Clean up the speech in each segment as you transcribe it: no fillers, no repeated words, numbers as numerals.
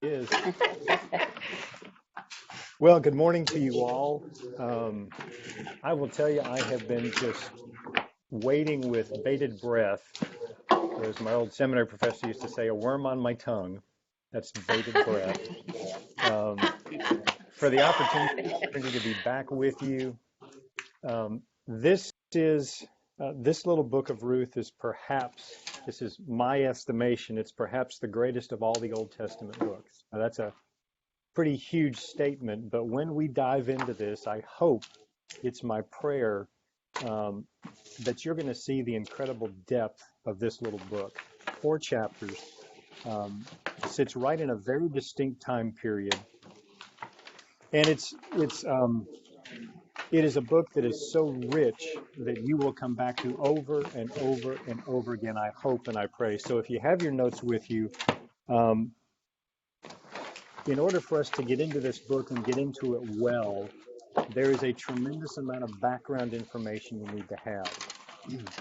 Is. Well, good morning to you all. I will tell you, I have been just waiting with bated breath, or as my old seminary professor used to say, a worm on my tongue. That's bated breath. For the opportunity to be back with you. This little book of Ruth is perhaps, this is my estimation, it's perhaps the greatest of all the Old Testament books. Now, that's a pretty huge statement, but when we dive into this, I hope, it's my prayer, that you're going to see the incredible depth of this little book. 4 chapters, sits right in a very distinct time period, and it is a book that is so rich that you will come back to over and over and over again, I hope and I pray. So if you have your notes with you, in order for us to get into this book and get into it well, there is a tremendous amount of background information you need to have.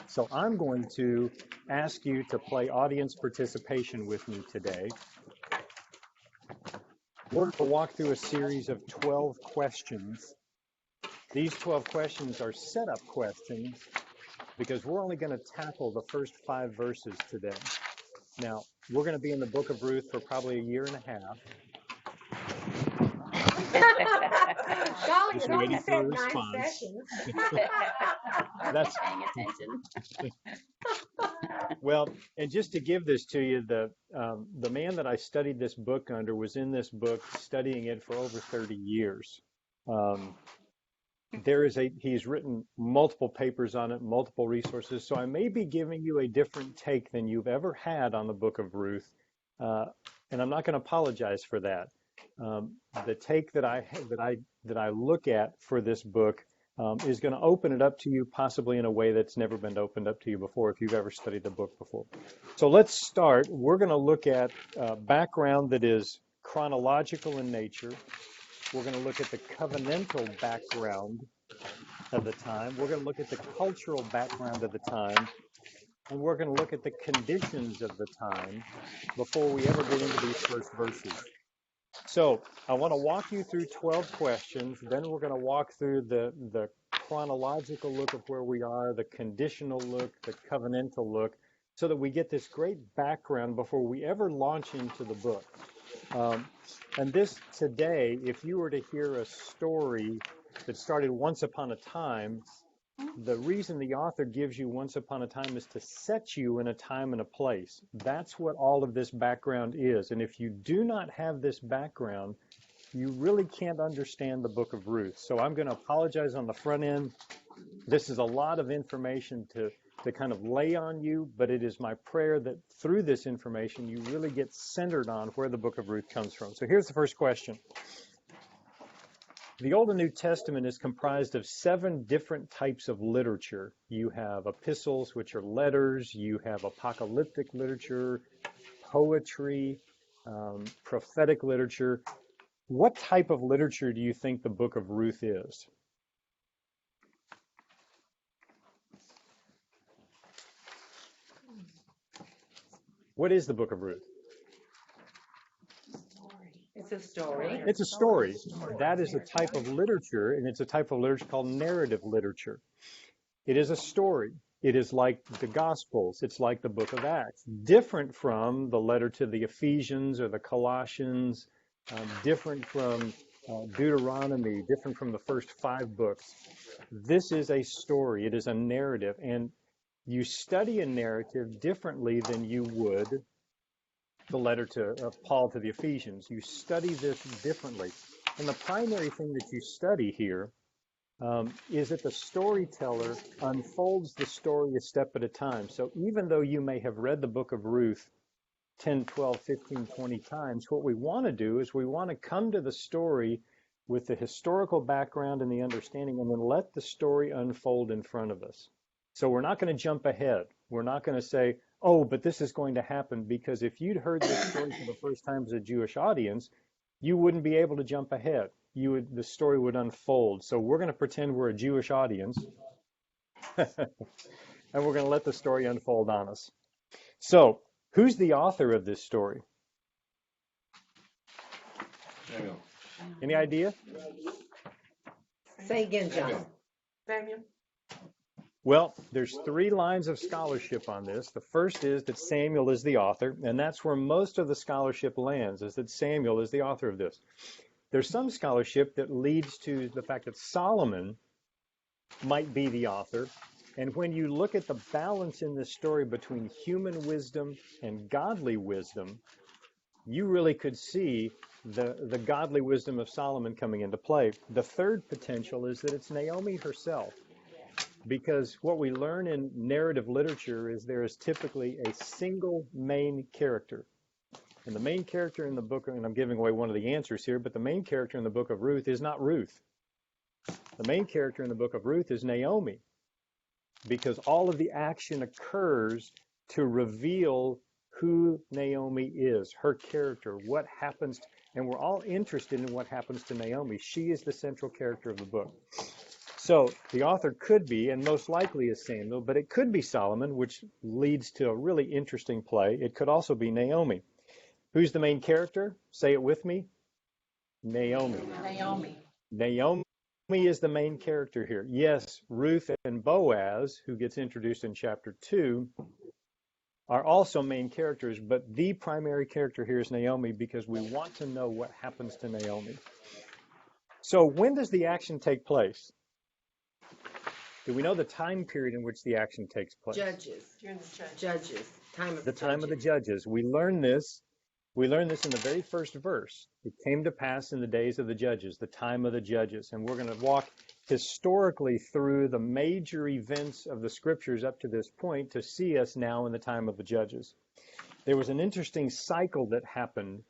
So I'm going to ask you to play audience participation with me today. We're going to walk through a series of 12 questions. These 12 questions are setup questions because we're only going to tackle the first 5 verses today. Now, we're going to be in the book of Ruth for probably a year and a half. Just waiting for a response. That's paying attention. Well, and just to give this to you, the man that I studied this book under was in this book studying it for over 30 years. He's written multiple papers on it, multiple resources, so I may be giving you a different take than you've ever had on the book of Ruth, and I'm not going to apologize for that. The take that I look at for this book is going to open it up to you possibly in a way that's never been opened up to you before if you've ever studied the book before. So let's start. We're going to look at background that is chronological in nature. We're going to look at the covenantal background of the time. We're going to look at the cultural background of the time. And we're going to look at the conditions of the time before we ever get into these first verses. So I want to walk you through 12 questions. Then we're going to walk through the chronological look of where we are, the conditional look, the covenantal look, so that we get this great background before we ever launch into the book. And this today, if you were to hear a story that started once upon a time, the reason the author gives you once upon a time is to set you in a time and a place. That's what all of this background is. And if you do not have this background, you really can't understand the book of Ruth. So I'm going to apologize on the front end. This is a lot of information to kind of lay on you, but it is my prayer that through this information, you really get centered on where the book of Ruth comes from. So here's the first question. The Old and New Testament is comprised of 7 different types of literature. You have epistles, which are letters. You have apocalyptic literature, poetry, prophetic literature. What type of literature do you think the book of Ruth is? What is the book of Ruth? It's a story. It's a story. That is a type of literature, and it's a type of literature called narrative literature. It is a story. It is like the Gospels. It's like the book of Acts. Different from the letter to the Ephesians or the Colossians, different from Deuteronomy, different from the first 5 books. This is a story. It is a narrative, and you study a narrative differently than you would the letter of Paul to the Ephesians. You study this differently. And the primary thing that you study here is that the storyteller unfolds the story a step at a time. So even though you may have read the book of Ruth 10, 12, 15, 20 times, what we want to do is we want to come to the story with the historical background and the understanding, and then let the story unfold in front of us. So we're not going to jump ahead. We're not going to say, oh, but this is going to happen, because if you'd heard this story for the first time as a Jewish audience, you wouldn't be able to jump ahead. The story would unfold. So we're going to pretend we're a Jewish audience, and we're going to let the story unfold on us. So who's the author of this story? Any idea? Say again, John. Samuel. Well, there's three lines of scholarship on this. The first is that Samuel is the author, and that's where most of the scholarship lands, is that Samuel is the author of this. There's some scholarship that leads to the fact that Solomon might be the author. And when you look at the balance in this story between human wisdom and godly wisdom, you really could see the godly wisdom of Solomon coming into play. The third potential is that it's Naomi herself, because what we learn in narrative literature is there is typically a single main character. And the main character in the book, and I'm giving away one of the answers here, but the main character in the book of Ruth is not Ruth. The main character in the book of Ruth is Naomi, because all of the action occurs to reveal who Naomi is, her character, what happens, and we're all interested in what happens to Naomi. She is the central character of the book. So the author could be, and most likely is Samuel, but it could be Solomon, which leads to a really interesting play. It could also be Naomi. Who's the main character? Say it with me. Naomi. Naomi is the main character here. Yes, Ruth and Boaz, who gets introduced in chapter 2, are also main characters, but the primary character here is Naomi because we want to know what happens to Naomi. So when does the action take place? Do we know the time period in which the action takes place? Judges. Time of The time of the judges. We learn this in the very first verse. It came to pass in the days of the judges, the time of the judges. And we're going to walk historically through the major events of the scriptures up to this point to see us now in the time of the judges. There was an interesting cycle that happened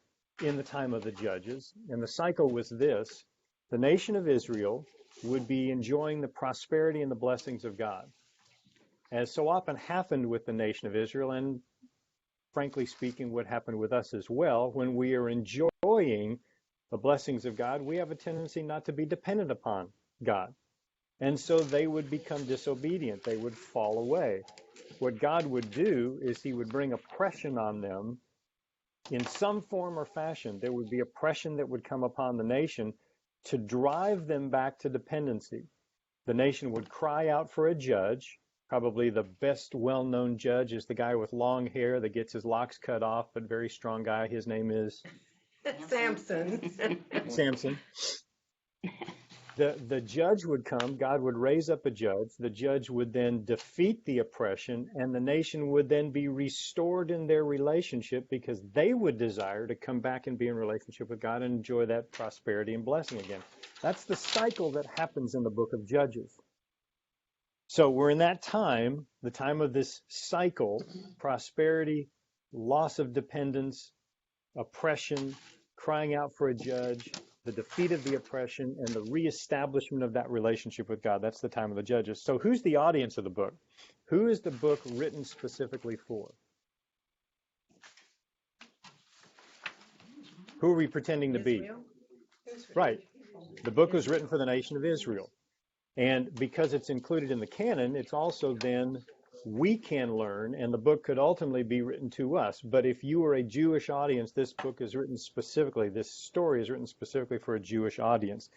in the time of the judges, and the cycle was this. The nation of Israel would be enjoying the prosperity and the blessings of God, as so often happened with the nation of Israel, and frankly speaking, what happened with us as well. When we are enjoying the blessings of God, we have a tendency not to be dependent upon God. And so they would become disobedient. They would fall away. What God would do is he would bring oppression on them in some form or fashion. There would be oppression that would come upon the nation to drive them back to dependency. The nation would cry out for a judge. Probably the best well-known judge is the guy with long hair that gets his locks cut off, but very strong guy. His name is Samson. Samson. The judge would come. God would raise up a judge. The judge would then defeat the oppression, and the nation would then be restored in their relationship because they would desire to come back and be in relationship with God and enjoy that prosperity and blessing again. That's the cycle that happens in the book of Judges. So we're in that time, the time of this cycle, prosperity, loss of dependence, oppression, crying out for a judge, the defeat of the oppression, and the reestablishment of that relationship with God. That's the time of the judges. So who's the audience of the book? Who is the book written specifically for? Who are we pretending to be? Israel? Right. The book was written for the nation of Israel. And because it's included in the canon, it's also then we can learn, and the book could ultimately be written to us. But if you are a Jewish audience, this book is written specifically, this story is written specifically for a Jewish audience.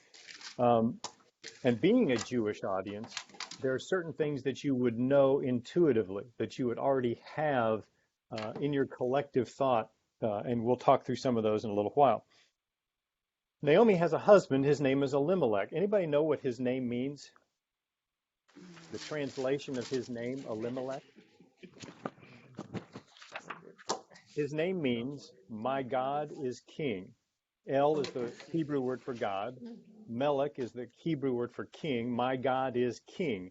And being a Jewish audience, there are certain things that you would know intuitively, that you would already have in your collective thought, and we'll talk through some of those in a little while. Naomi has a husband. His name is Elimelech. Anybody know what his name means? The translation of his name, Elimelech? His name means, my God is king. El is the Hebrew word for God. Melech is the Hebrew word for king. My God is king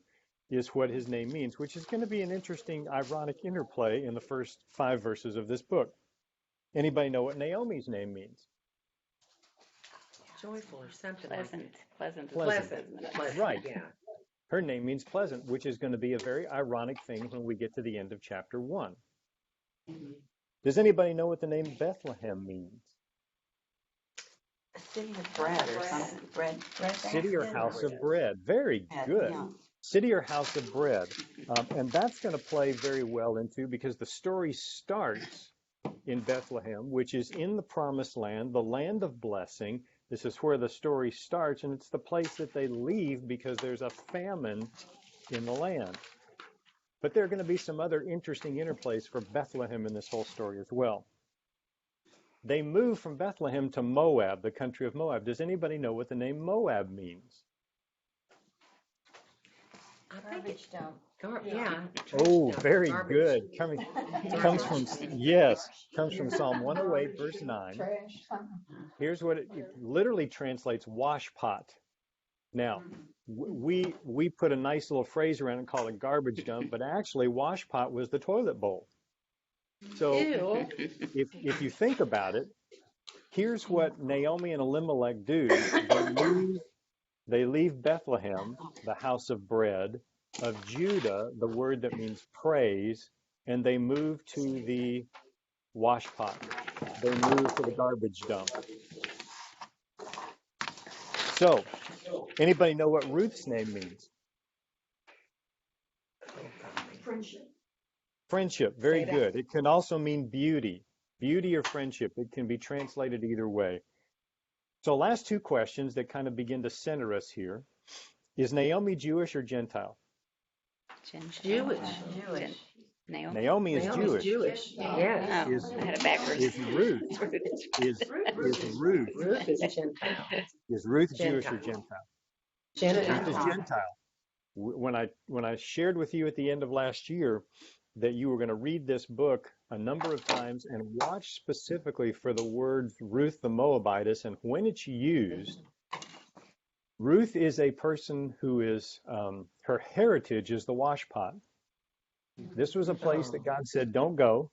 is what his name means, which is going to be an interesting, ironic interplay in the first 5 verses of this book. Anybody know what Naomi's name means? Joyful or something Pleasant. Pleasant. Right. Yeah. Her name means pleasant, which is going to be a very ironic thing when we get to the end of chapter 1. Does anybody know what the name Bethlehem means? A city of bread or something. Bread. City or house of bread. Very good. Yeah. City or house of bread. And that's going to play very well into, because the story starts in Bethlehem, which is in the promised land, the land of blessing. This is where the story starts, and it's the place that they leave because there's a famine in the land. But there are going to be some other interesting interplays for Bethlehem in this whole story as well. They move from Bethlehem to Moab, the country of Moab. Does anybody know what the name Moab means? I think Garbage dump. yeah. Oh, Trash dump, very garbage. good. Comes from Psalm 108, verse 9. Trash. Here's what it literally translates: wash pot. Now, we put a nice little phrase around it and call it garbage dump, but actually wash pot was the toilet bowl. So Ew. if you think about it, here's what Naomi and Elimelech do. They leave Bethlehem, the house of bread, of Judah, the word that means praise, and they move to the wash pot. They move to the garbage dump. So, anybody know what Ruth's name means? Friendship. Friendship. Very good. It can also mean beauty. Beauty or friendship. It can be translated either way. So last two questions that kind of begin to center us here. Is Naomi Jewish or Gentile? Jewish. Naomi is Naomi's Jewish. Jewish. Yes. Oh, I had it backwards. Is Ruth Ruth is Gentile. is Ruth Jewish or Gentile? Ruth is Gentile. Gentile. When I shared with you at the end of last year that you were going to read this book a number of times and watch specifically for the word Ruth the Moabitess and when it's used, Ruth is a person who is, her heritage is the wash pot. This was a place that God said, don't go.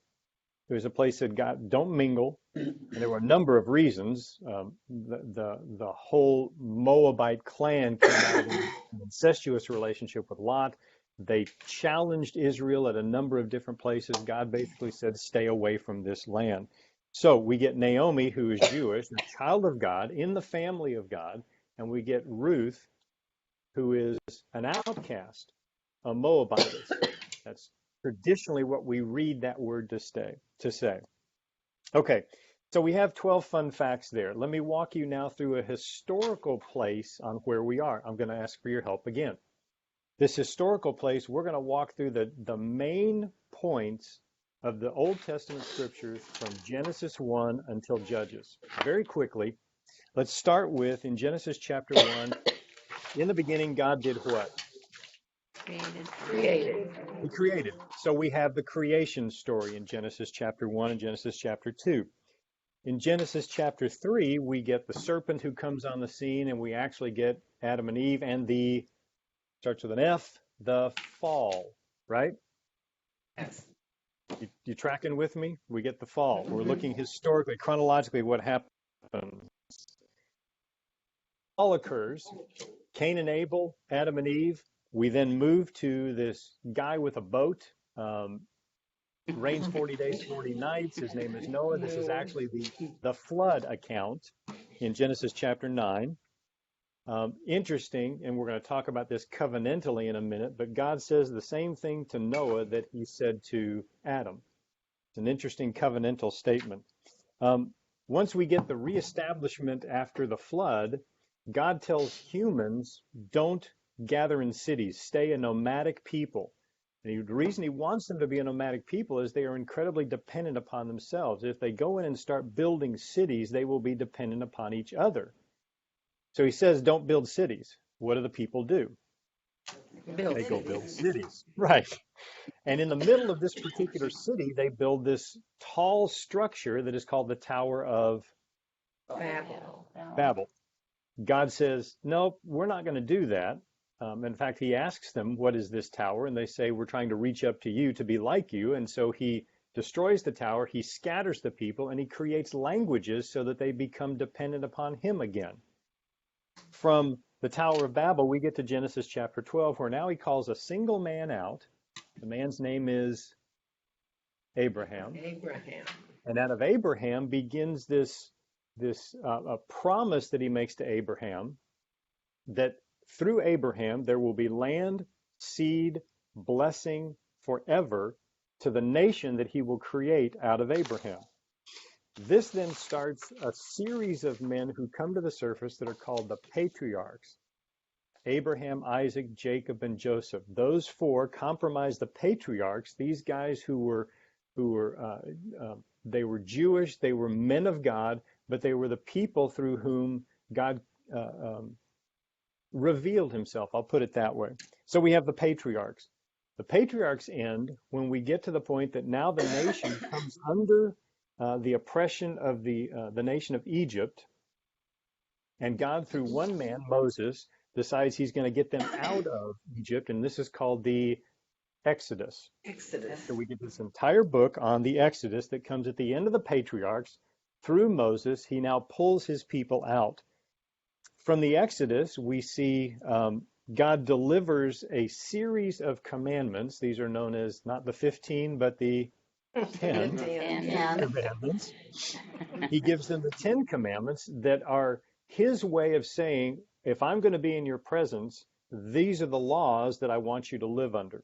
It was a place that God, don't mingle. And there were a number of reasons. The whole Moabite clan came out of an incestuous relationship with Lot. They challenged Israel at a number of different places. God basically said, stay away from this land. So we get Naomi, who is Jewish, a child of God, in the family of God. And we get Ruth, who is an outcast, a Moabitess. That's traditionally what we read that word to say. Okay, so we have 12 fun facts there. Let me walk you now through a historical place on where we are. I'm going to ask for your help again. This historical place, we're going to walk through the main points of the Old Testament scriptures from Genesis 1 until Judges. Very quickly, let's start with, in Genesis chapter 1, in the beginning, God did what? Created. He created. So we have the creation story in Genesis chapter 1 and Genesis chapter 2. In Genesis chapter 3, we get the serpent who comes on the scene, and we actually get Adam and Eve and the, starts with an F, the fall, right? Yes. You tracking with me? We get the fall. We're looking historically, chronologically, what happened. Fall occurs. Cain and Abel, Adam and Eve. We then move to this guy with a boat. Rains 40 days, 40 nights. His name is Noah. This is actually the flood account in Genesis chapter 9. Interesting, and we're going to talk about this covenantally in a minute, but God says the same thing to Noah that he said to Adam. It's an interesting covenantal statement. Once we get the reestablishment after the flood, God tells humans, don't gather in cities, stay a nomadic people. And the reason he wants them to be a nomadic people is they are incredibly dependent upon themselves. If they go in and start building cities, they will be dependent upon each other. So he says, don't build cities. What do the people do? They go build cities. Right. And in the middle of this particular city, they build this tall structure that is called the Tower of Babel. God says, nope, we're not going to do that. In fact, he asks them, what is this tower? And they say, we're trying to reach up to you to be like you. And so he destroys the tower, he scatters the people, and he creates languages so that they become dependent upon him again. From the Tower of Babel, we get to Genesis chapter 12, where now he calls a single man out. The man's name is Abraham. And out of Abraham begins this a promise that he makes to Abraham that through Abraham there will be land, seed, blessing forever to the nation that he will create out of Abraham. This then starts a series of men who come to the surface that are called the patriarchs. Abraham, Isaac, Jacob, and Joseph. Those four comprise the patriarchs. These guys who were they were Jewish, they were men of God, but they were the people through whom God revealed himself. I'll put it that way. So we have the patriarchs. The patriarchs end when we get to the point that now the nation comes under the oppression of the nation of Egypt, and God, through one man, Moses, decides he's going to get them out of Egypt, and this is called the Exodus. Exodus. So we get this entire book on the Exodus that comes at the end of the patriarchs. Through Moses, he now pulls his people out. From the Exodus, we see God delivers a series of commandments. These are known as not the 15, but the 10 commandments. He gives them the 10 commandments that are his way of saying, if I'm going to be in your presence, these are the laws that I want you to live under.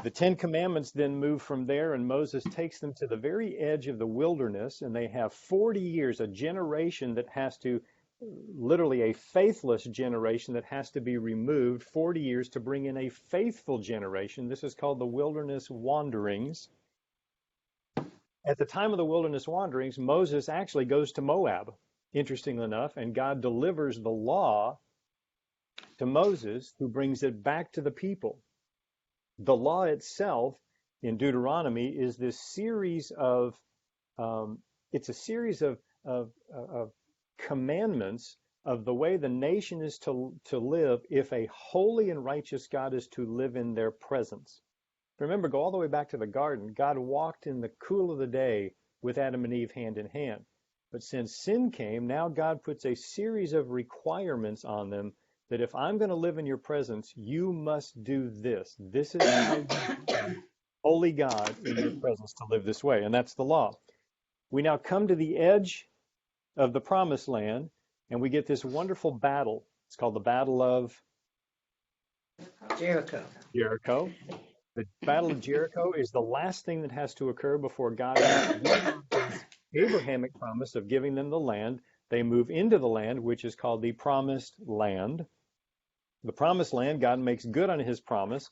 The 10 commandments then move from there, and Moses takes them to the very edge of the wilderness, and they have 40 years, a generation that has to, literally a faithless generation that has to be removed, 40 years to bring in a faithful generation. This is called the wilderness wanderings. At the time of the wilderness wanderings, Moses actually goes to Moab, interestingly enough, and God delivers the law to Moses, who brings it back to the people. The law itself in Deuteronomy is this series of, it's a series of commandments of the way the nation is to live if a holy and righteous God is to live in their presence. Remember, go all the way back to the garden. God walked in the cool of the day with Adam and Eve hand in hand. But since sin came, now God puts a series of requirements on them that if I'm going to live in your presence, you must do this. This is how you holy God in your presence to live this way. And that's the law. We now come to the edge of the promised land, and we get this wonderful battle. It's called the Battle of Jericho. The Battle of Jericho is the last thing that has to occur before God gives Abrahamic promise of giving them the land. They move into the land, which is called the Promised Land. The Promised Land, God makes good on his promise.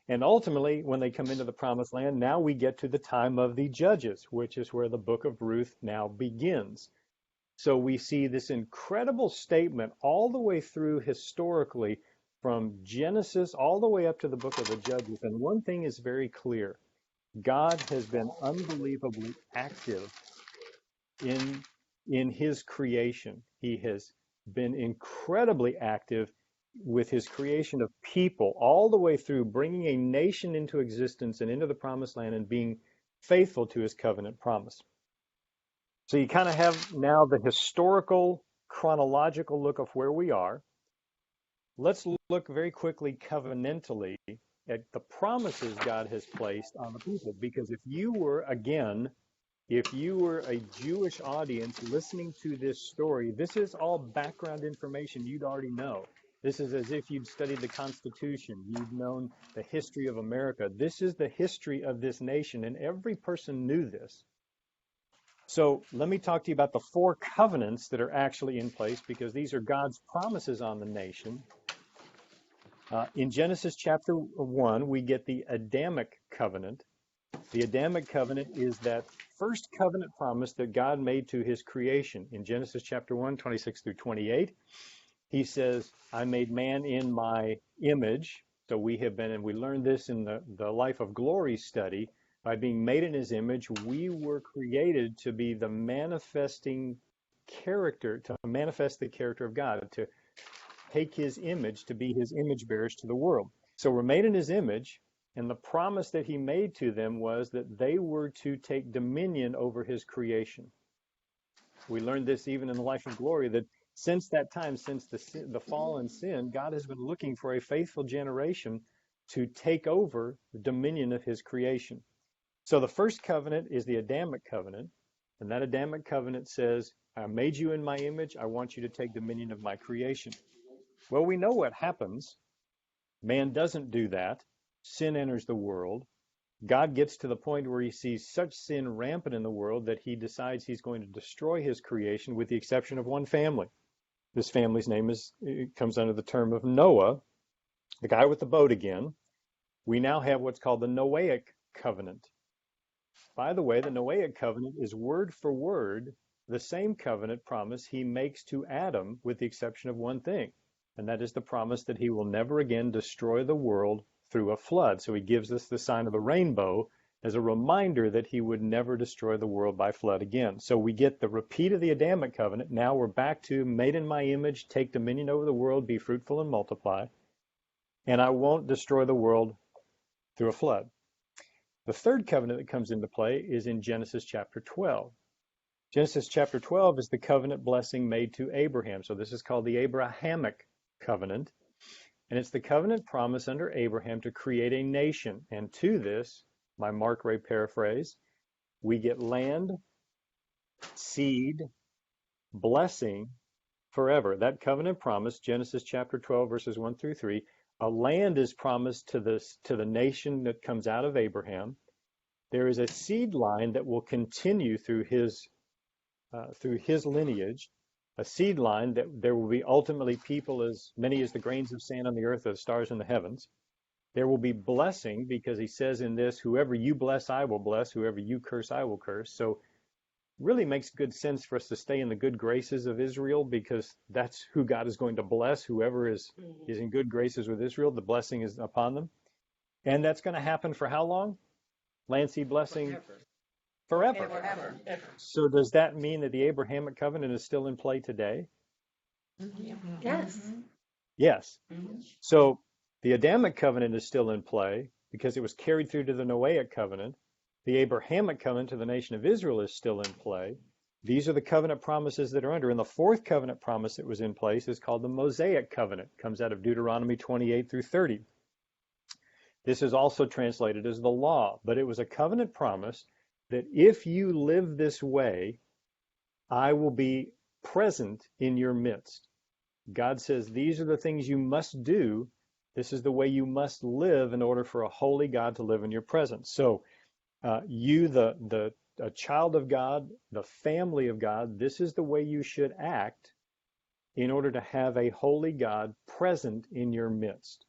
And ultimately, when they come into the Promised Land, now we get to the time of the Judges, which is where the Book of Ruth now begins. So we see this incredible statement all the way through historically from Genesis all the way up to the Book of the Judges. And one thing is very clear. God has been unbelievably active in his creation. He has been incredibly active with his creation of people all the way through bringing a nation into existence and into the Promised Land and being faithful to his covenant promise. So you kind of have now the historical, chronological look of where we are. Let's look very quickly covenantally at the promises God has placed on the people. Because if you were a Jewish audience listening to this story, this is all background information you'd already know. This is as if you'd studied the Constitution. You'd known the history of America. This is the history of this nation, and every person knew this. So let me talk to you about the 4 covenants that are actually in place, because these are God's promises on the nation. In Genesis chapter 1, we get the Adamic covenant. The Adamic covenant is that first covenant promise that God made to his creation. In Genesis chapter 1, 26 through 28, he says, I made man in my image. So we have been, and we learned this in the Life of Glory study, by being made in his image, we were created to be the manifesting character, to manifest the character of God, to take his image, to be his image bearers to the world. So we're made in his image, and the promise that he made to them was that they were to take dominion over his creation. We learned this even in the Life of Glory, that since that time, since the fall and sin, God has been looking for a faithful generation to take over the dominion of his creation. So the first covenant is the Adamic covenant, and that Adamic covenant says, I made you in my image, I want you to take dominion of my creation. Well, we know what happens. Man doesn't do that. Sin enters the world. God gets to the point where he sees such sin rampant in the world that he decides he's going to destroy his creation with the exception of one family. This family's name comes under the term of Noah, the guy with the boat again. We now have what's called the Noahic Covenant. By the way, the Noahic Covenant is word for word the same covenant promise he makes to Adam with the exception of one thing, and that is the promise that he will never again destroy the world through a flood. So he gives us the sign of the rainbow as a reminder that he would never destroy the world by flood again. So we get the repeat of the Adamic covenant. Now we're back to made in my image, take dominion over the world, be fruitful and multiply, and I won't destroy the world through a flood. The third covenant that comes into play is in Genesis chapter 12. Genesis chapter 12 is the covenant blessing made to Abraham. So this is called the Abrahamic covenant. And it's the covenant promise under Abraham to create a nation. And to this, my Mark Ray paraphrase, we get land, seed, blessing forever. That covenant promise, Genesis chapter 12, verses 1 through 3, a land is promised to the nation that comes out of Abraham. There is a seed line that will continue through his lineage, a seed line that there will be ultimately people as many as the grains of sand on the earth or the stars in the heavens. There will be blessing because he says in this, whoever you bless, I will bless. Whoever you curse, I will curse. So really makes good sense for us to stay in the good graces of Israel because that's who God is going to bless. Whoever is in good graces with Israel, the blessing is upon them. And that's going to happen for how long? Land seed blessing? Forever. Forever. So does that mean that the Abrahamic covenant is still in play today? Yes. Yes. So the Adamic covenant is still in play because it was carried through to the Noahic covenant. The Abrahamic covenant to the nation of Israel is still in play. These are the covenant promises that are under. And the fourth covenant promise that was in place is called the Mosaic covenant. It comes out of Deuteronomy 28 through 30. This is also translated as the law, but it was a covenant promise that if you live this way, I will be present in your midst. God says these are the things you must do. This is the way you must live in order for a holy God to live in your presence. So a child of God, the family of God, this is the way you should act in order to have a holy God present in your midst.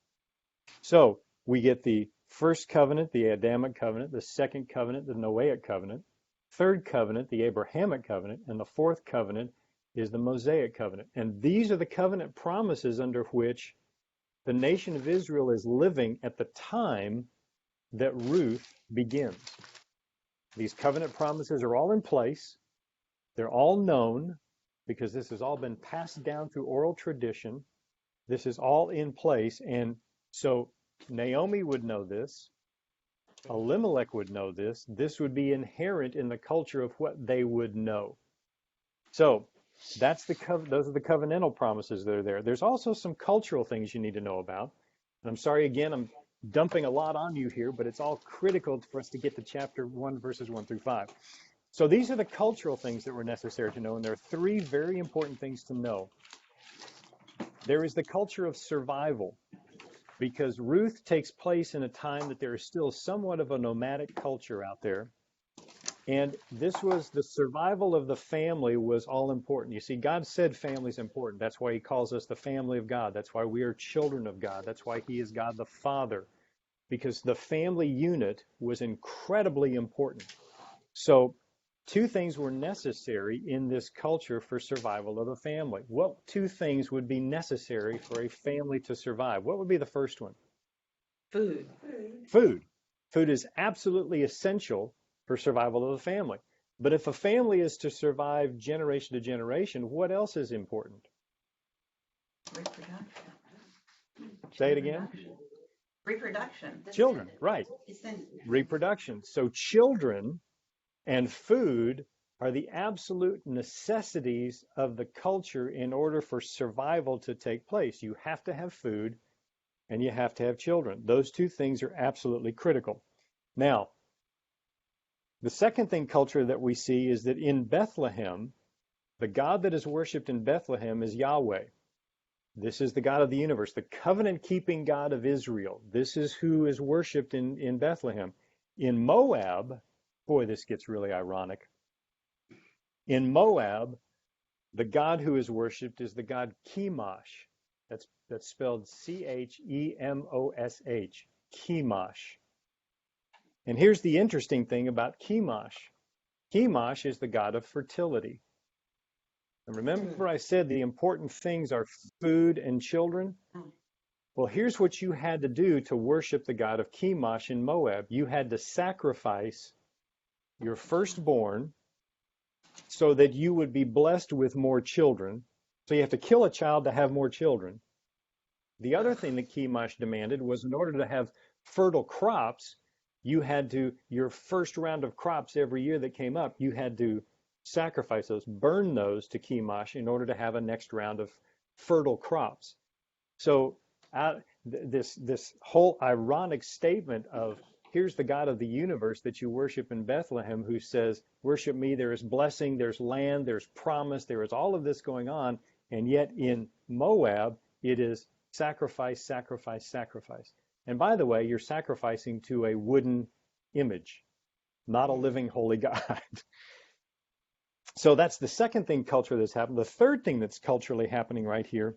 So we get the first covenant, the Adamic covenant, the second covenant, the Noahic covenant, third covenant, the Abrahamic covenant, and the fourth covenant is the Mosaic covenant. And these are the covenant promises under which the nation of Israel is living at the time that Ruth begins. These covenant promises are all in place. They're all known because this has all been passed down through oral tradition. This is all in place. And so Naomi would know this. Elimelech would know this. This would be inherent in the culture of what they would know. So those are the covenantal promises that are there. There's also some cultural things you need to know about. And I'm sorry, again, I'm dumping a lot on you here, but it's all critical for us to get to chapter 1, verses 1 through 5. So these are the cultural things that were necessary to know, and there are three very important things to know. There is the culture of survival, because Ruth takes place in a time that there is still somewhat of a nomadic culture out there. And this was the survival of the family was all important. You see, God said family is important. That's why he calls us the family of God. That's why we are children of God. That's why he is God the Father, because the family unit was incredibly important. So two things were necessary in this culture for survival of the family. What two things would be necessary for a family to survive? What would be the first one? Food. Food. Food is absolutely essential for survival of the family. But if a family is to survive generation to generation, what else is important? Reproduction. Say it again. Reproduction. Children, right. Reproduction. So children and food are the absolute necessities of the culture in order for survival to take place. You have to have food and you have to have children. Those two things are absolutely critical. Now, the second thing culture that we see is that in Bethlehem, the God that is worshipped in Bethlehem is Yahweh. This is the God of the universe, the covenant-keeping God of Israel. This is who is worshipped in Bethlehem. In Moab, boy, this gets really ironic. In Moab, the god who is worshipped is the god Chemosh. That's spelled Chemosh, Chemosh. And here's the interesting thing about Chemosh. Chemosh is the god of fertility. And remember I said the important things are food and children? Well, here's what you had to do to worship the god of Chemosh in Moab. You had to sacrifice your firstborn so that you would be blessed with more children. So you have to kill a child to have more children. The other thing that Chemosh demanded was in order to have fertile crops, you had to, your first round of crops every year that came up, you had to sacrifice those, burn those to Chemosh in order to have a next round of fertile crops. So this whole ironic statement of, here's the God of the universe that you worship in Bethlehem who says, worship me, there is blessing, there's land, there's promise, there is all of this going on. And yet in Moab, it is sacrifice, sacrifice, sacrifice. And by the way, you're sacrificing to a wooden image, not a living holy God. So that's the second thing culturally that's happened. The third thing that's culturally happening right here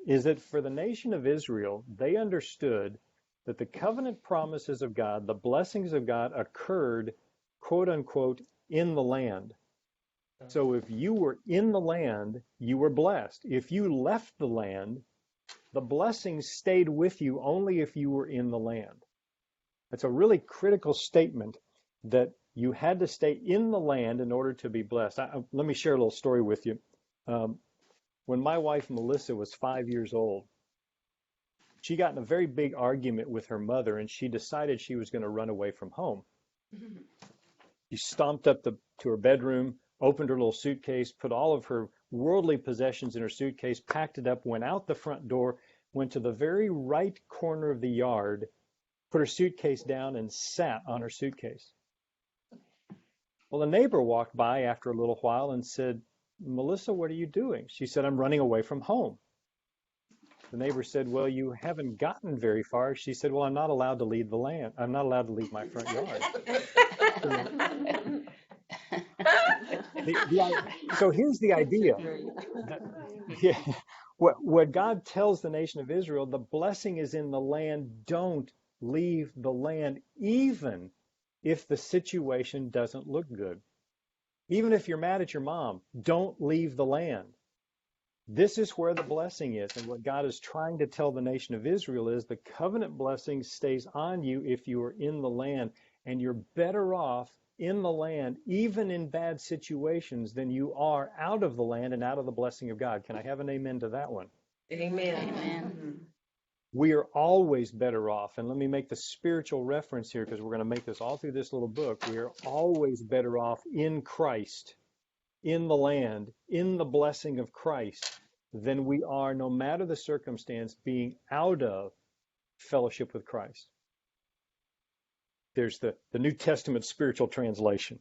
is that for the nation of Israel, they understood that the covenant promises of God, the blessings of God occurred, quote unquote, in the land. So if you were in the land, you were blessed. If you left the land, the blessings stayed with you only if you were in the land. That's a really critical statement that you had to stay in the land in order to be blessed. Let me share a little story with you. When my wife, Melissa, was 5 years old, she got in a very big argument with her mother, and she decided she was going to run away from home. She stomped up to her bedroom, opened her little suitcase, put all of her worldly possessions in her suitcase, packed it up, went out the front door, went to the very right corner of the yard, put her suitcase down, and sat on her suitcase. Well, a neighbor walked by after a little while and said, Melissa, what are you doing? She said, I'm running away from home. The neighbor said, well, you haven't gotten very far. She said, well, I'm not allowed to leave the land. I'm not allowed to leave my front yard. So here's the idea. What God tells the nation of Israel, the blessing is in the land. Don't leave the land, even if the situation doesn't look good. Even if you're mad at your mom, don't leave the land. This is where the blessing is. And what God is trying to tell the nation of Israel is the covenant blessing stays on you if you are in the land, and you're better off in the land, even in bad situations, than you are out of the land and out of the blessing of God. Can I have an amen to that one? Amen. Amen. We are always better off. And let me make the spiritual reference here, because we're going to make this all through this little book. We are always better off in Christ, in the land, in the blessing of Christ, than we are, no matter the circumstance, being out of fellowship with Christ. There's the New Testament spiritual translation.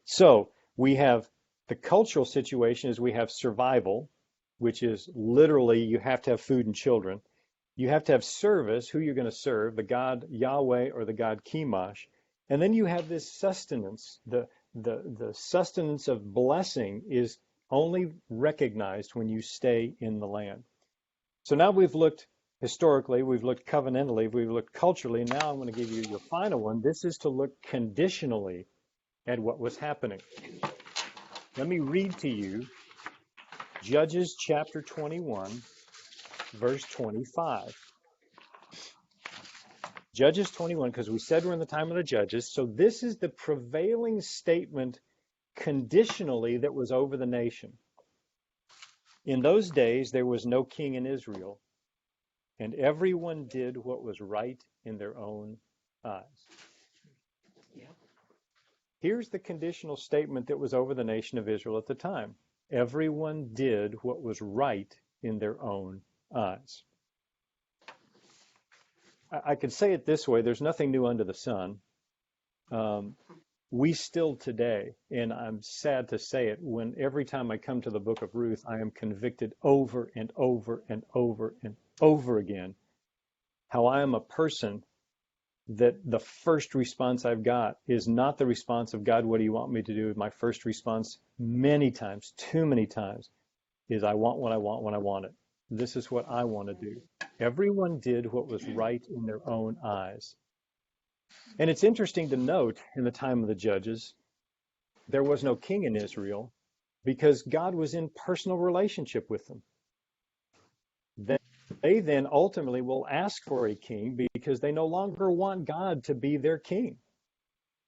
So we have the cultural situation is we have survival, which is literally you have to have food and children. You have to have service, who you're going to serve, the God Yahweh or the God Chemosh. And then you have this sustenance. The sustenance of blessing is only recognized when you stay in the land. So now we've looked historically, we've looked covenantally, we've looked culturally. Now I'm going to give you your final one. This is to look conditionally at what was happening. Let me read to you Judges chapter 21, verse 25. Judges 21, because we said we're in the time of the judges. So this is the prevailing statement conditionally that was over the nation. In those days, there was no king in Israel, and everyone did what was right in their own eyes. Here's the conditional statement that was over the nation of Israel at the time. Everyone did what was right in their own eyes. I could say it this way, there's nothing new under the sun. We still today, and I'm sad to say it, when every time I come to the book of Ruth, I am convicted over and over and over and over again how I am a person that the first response I've got is not the response of God, what do you want me to do? My first response many times, too many times, is I want what I want when I want it. This is what I want to do. Everyone did what was right in their own eyes. And it's interesting to note in the time of the judges, there was no king in Israel because God was in personal relationship with them. They then ultimately will ask for a king because they no longer want God to be their king.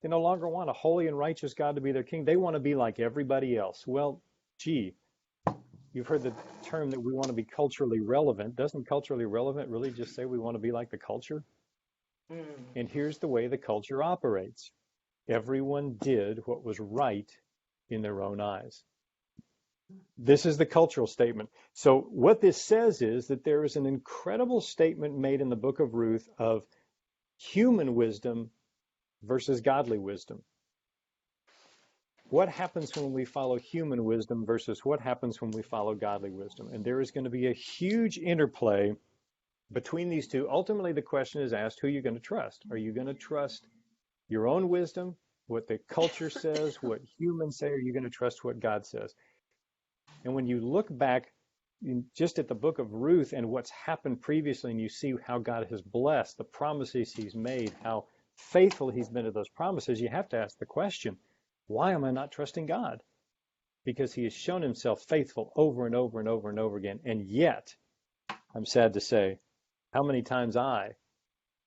They no longer want a holy and righteous God to be their king. They want to be like everybody else. Well, gee, you've heard the term that we want to be culturally relevant. Doesn't culturally relevant really just say we want to be like the culture? And here's the way the culture operates. Everyone did what was right in their own eyes. This is the cultural statement. So what this says is that there is an incredible statement made in the book of Ruth of human wisdom versus godly wisdom. What happens when we follow human wisdom versus what happens when we follow godly wisdom? And there is going to be a huge interplay between these two. Ultimately, the question is asked, who are you going to trust? Are you going to trust your own wisdom, what the culture says, what humans say? Or are you going to trust what God says? And when you look back just at the book of Ruth and what's happened previously, and you see how God has blessed, the promises he's made, how faithful he's been to those promises, you have to ask the question, why am I not trusting God? Because he has shown himself faithful over and over and over and over again. And yet, I'm sad to say, how many times I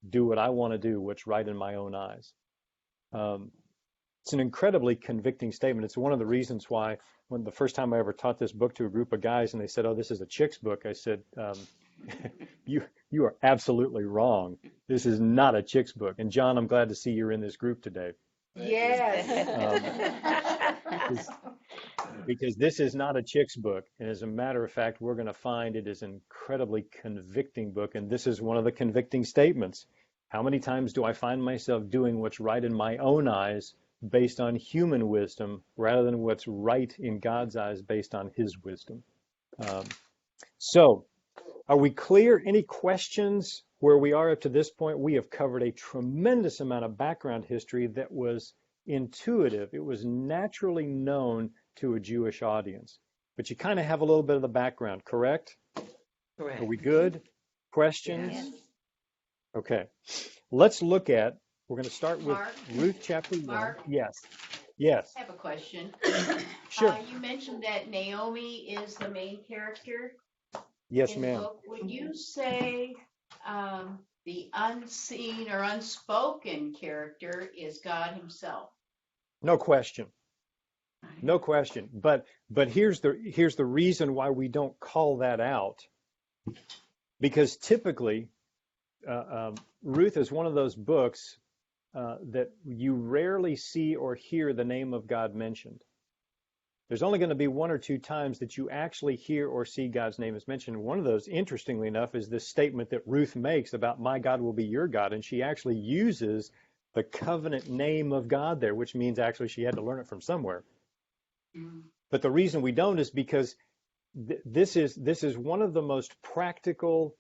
do what I want to do, what's right in my own eyes. It's an incredibly convicting statement. It's one of the reasons why when the first time I ever taught this book to a group of guys and they said, oh, this is a chick's book, I said, you are absolutely wrong. This is not a chick's book. And John, I'm glad to see you're in this group today. Yes. Because this is not a chick's book. And as a matter of fact, we're going to find it is an incredibly convicting book. And this is one of the convicting statements. How many times do I find myself doing what's right in my own eyes based on human wisdom rather than what's right in God's eyes based on his wisdom? So are we clear? Any questions where we are up to this point? We have covered a tremendous amount of background history that was intuitive. It was naturally known to a Jewish audience. But you kind of have a little bit of the background, correct? Correct. Are we good? Questions? Yes. Okay. Let's look at, we're going to start with Mark? Ruth chapter 1. Mark? Yes. Yes. I have a question. Sure. You mentioned that Naomi is the main character Yes, in the ma'am. book. Would you say the unseen or unspoken character is God himself? No question. No question. But here's the reason why we don't call that out. Because typically, Ruth is one of those books that you rarely see or hear the name of God mentioned. There's only going to be one or two times that you actually hear or see God's name is mentioned. One of those, interestingly enough, is this statement that Ruth makes about my God will be your God. And she actually uses the covenant name of God there, which means actually she had to learn it from somewhere. But the reason we don't is because this is one of the most practical,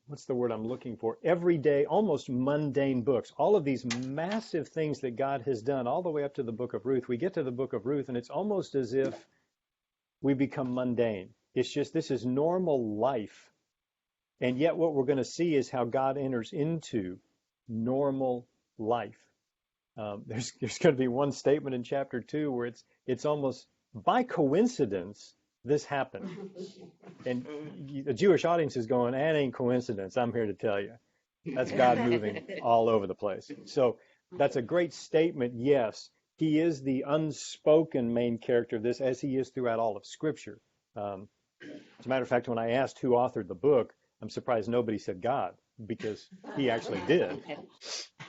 what's the word I'm looking for? Everyday, almost mundane books. All of these massive things that God has done all the way up to the book of Ruth. We get to the book of Ruth and it's almost as if we become mundane. It's just, this is normal life. And yet what we're going to see is how God enters into normal life. There's going to be one statement in chapter 2 where it's almost by coincidence this happened. And the Jewish audience is going, that ain't coincidence. I'm here to tell you. That's God moving all over the place. So that's a great statement. Yes, he is the unspoken main character of this, as he is throughout all of Scripture. As a matter of fact, when I asked who authored the book, I'm surprised nobody said God, because he actually did.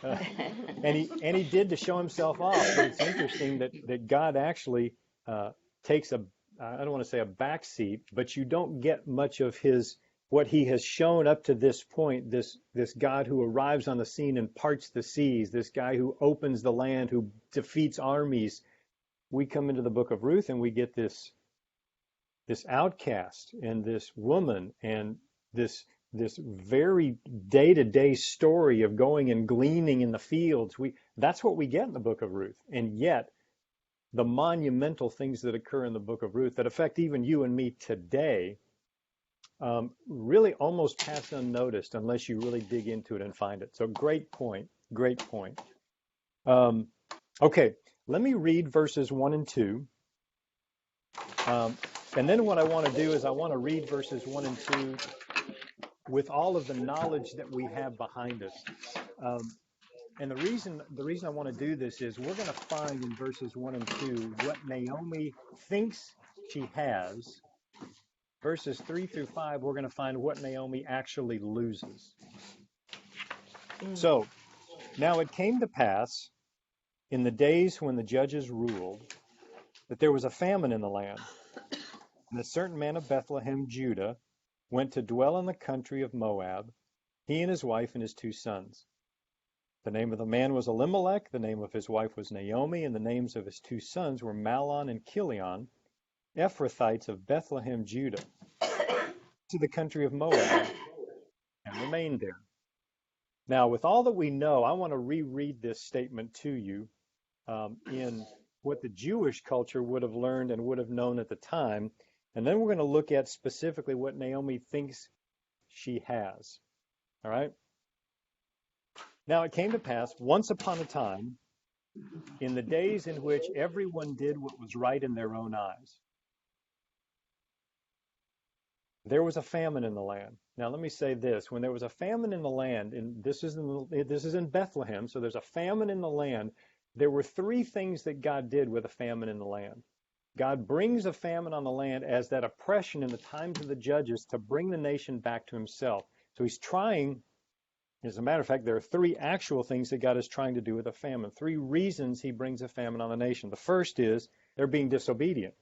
And he did to show himself off. But it's interesting that God actually takes I don't want to say a backseat, but you don't get much of what he has shown up to this point, this God who arrives on the scene and parts the seas, this guy who opens the land, who defeats armies. We come into the book of Ruth and we get this outcast and this woman and this this very day-to-day story of going and gleaning in the fields. That's what we get in the book of Ruth. And yet, the monumental things that occur in the book of Ruth that affect even you and me today really almost pass unnoticed unless you really dig into it and find it. So great point. Great point. Okay, let me read verses 1 and 2. And then what I want to do is I want to read verses 1 and 2 with all of the knowledge that we have behind us. And the reason I want to do this is we're going to find in verses 1 and 2 what Naomi thinks she has. Verses 3 through 5, we're going to find what Naomi actually loses. So, now it came to pass in the days when the judges ruled that there was a famine in the land. And a certain man of Bethlehem, Judah, went to dwell in the country of Moab, he and his wife and his 2 sons. The name of the man was Elimelech, the name of his wife was Naomi, and the names of his 2 sons were Mahlon and Chilion, Ephrathites of Bethlehem, Judah, to the country of Moab, and remained there. Now, with all that we know, I want to reread this statement to you in what the Jewish culture would have learned and would have known at the time. And then we're going to look at specifically what Naomi thinks she has. All right? Now, it came to pass, once upon a time, in the days in which everyone did what was right in their own eyes, there was a famine in the land. Now, let me say this. When there was a famine in the land, and this is in Bethlehem, so there's a famine in the land, there were 3 things that God did with a famine in the land. God brings a famine on the land as that oppression in the times of the judges to bring the nation back to himself. So he's trying, as a matter of fact, there are 3 actual things that God is trying to do with a famine. 3 reasons he brings a famine on the nation. The first is they're being disobedient.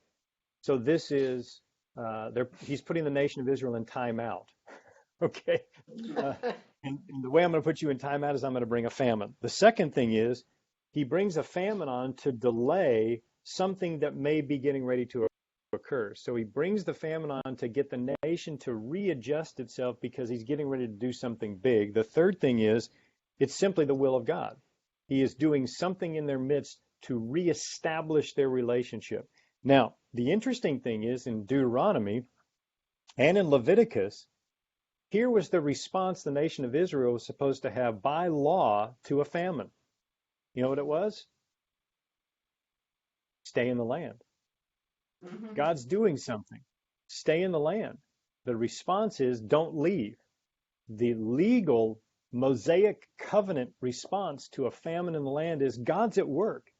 So this is, he's putting the nation of Israel in timeout. Okay? And the way I'm going to put you in timeout is I'm going to bring a famine. The second thing is he brings a famine on to delay something that may be getting ready to occur. So he brings the famine on to get the nation to readjust itself because he's getting ready to do something big. The third thing is it's simply the will of God. He is doing something in their midst to reestablish their relationship. Now, the interesting thing is in Deuteronomy and in Leviticus, here was the response the nation of Israel was supposed to have by law to a famine. You know what it was? Stay in the land. Mhm. God's doing something. Stay in the land. The response is don't leave. The legal Mosaic Covenant response to a famine in the land is God's at work.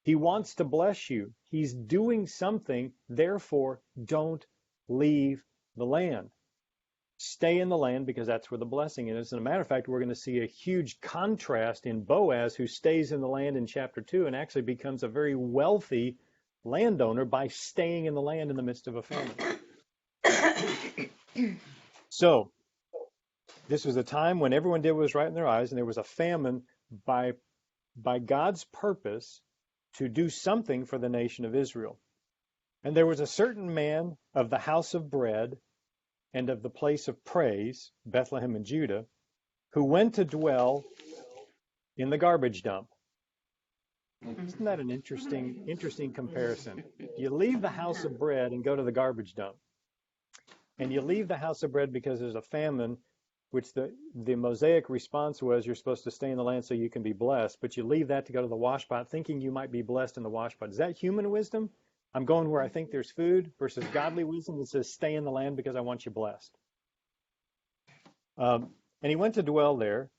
He wants to bless you. He's doing something. Therefore, don't leave the land. Stay in the land because that's where the blessing is. As a matter of fact, we're going to see a huge contrast in Boaz, who stays in the land in chapter 2 and actually becomes a very wealthy landowner by staying in the land in the midst of a famine. So, this was a time when everyone did what was right in their eyes, and there was a famine by God's purpose to do something for the nation of Israel. And there was a certain man of the house of bread and of the place of praise, Bethlehem and Judah, who went to dwell in the garbage dump. Isn't that an interesting comparison? You leave the house of bread and go to the garbage dump. And you leave the house of bread because there's a famine, which the Mosaic response was you're supposed to stay in the land so you can be blessed, but you leave that to go to the washpot thinking you might be blessed in the washpot. Is that human wisdom? I'm going where I think there's food versus godly wisdom that says stay in the land because I want you blessed. And he went to dwell there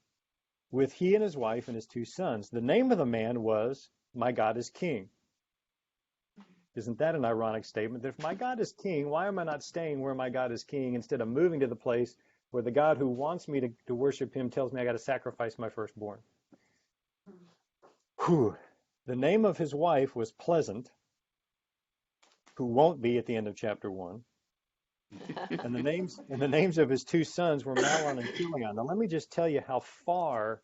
with he and his wife and his 2 sons. The name of the man was, My God is King. Isn't that an ironic statement? That if my God is King, why am I not staying where my God is King instead of moving to the place where the God who wants me to worship him tells me I got to sacrifice my firstborn? Whew. The name of his wife was Pleasant, who won't be at the end of chapter 1. And the names of his 2 sons were Mahlon and Chilion. Now let me just tell you how far